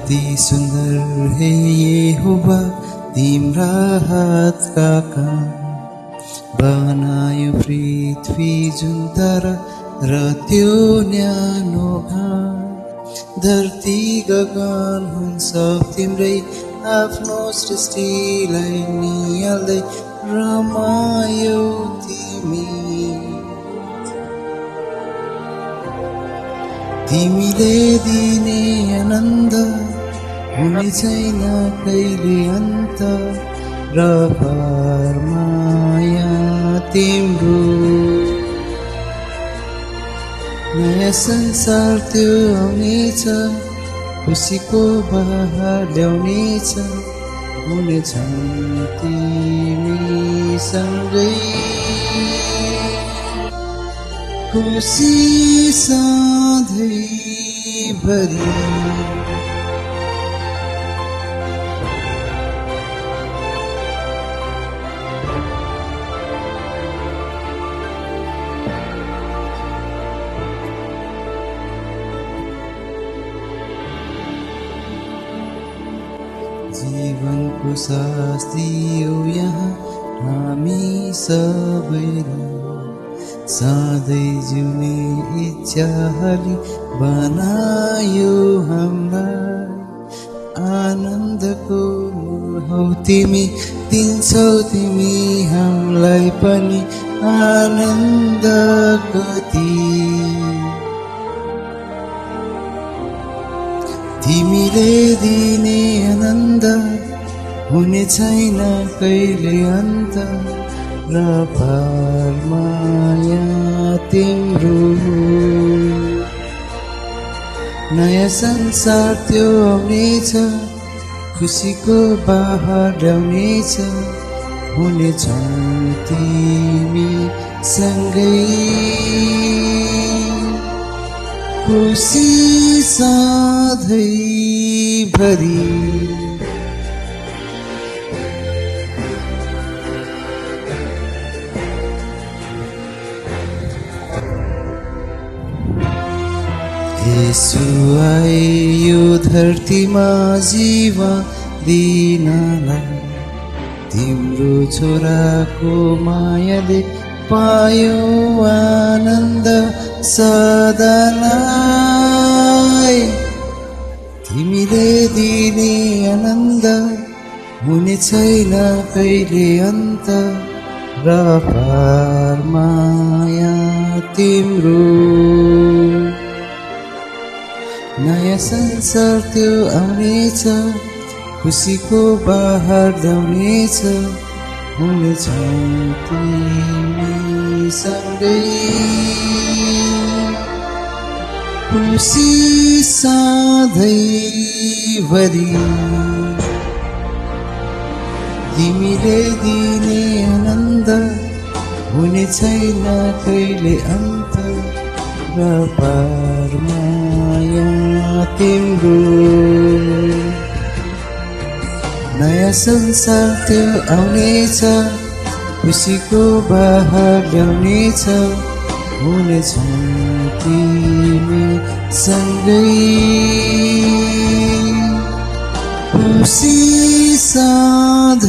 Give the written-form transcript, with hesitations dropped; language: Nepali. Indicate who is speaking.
Speaker 1: अति सुन्दर हे यहोवा तिम्रा हातका काम बनायो पृथ्वी जुन तारा र त्यो न्यानो घाम धरती गगन हुन्छ तिम्रै आफ्नो सृष्टिलाई निहाल्दै रमायो तिमीले दिने आनन्द हुने छैन कहिले अन्त र माया तिम्रो नयाँ संसार त्यो आउनेछ खुसीको बहार ल्याउनेछ हुनेछन् तिमीसँगै खुसी सधैँभरि जीवनको सास दियो यहाँ हामी सबैलाई सधैँ जिउने इच्छाले बनायो हामीलाई आनन्दको हौ तिमी दिन्छौ तिमी हामीलाई पनि आनन्द गति तिमीले दिने आनन्द हुने छैन कहिले अन्त र माया तिम्रो नयाँ संसार त्यो आउनेछ खुसीको बहार ल्याउनेछ हुनेछन् तिमीसँगै खुसी सधैँभरि येशू आए यो धरतीमा जीवन दिनलाई तिम्रो छोराको मायाले पायो आनन्द सदालाई तिमीले दिने आनन्द हुने छैन कहिले अन्त र माया तिम्रो नयाँ संसार त्यो आउनेछ खुसीको बहार ल्याउनेछ हुनेछन् तिमीसँगै खुसी सधैँभरि तिमीले दिने आनन्द हुने छैन कहिले अन्त र माया तिम्रो नयाँ संसार त्यो आउनेछ खुसीको बहार ल्याउनेछ हुनेछन् तिमीसँगै खुसी सधैँभरि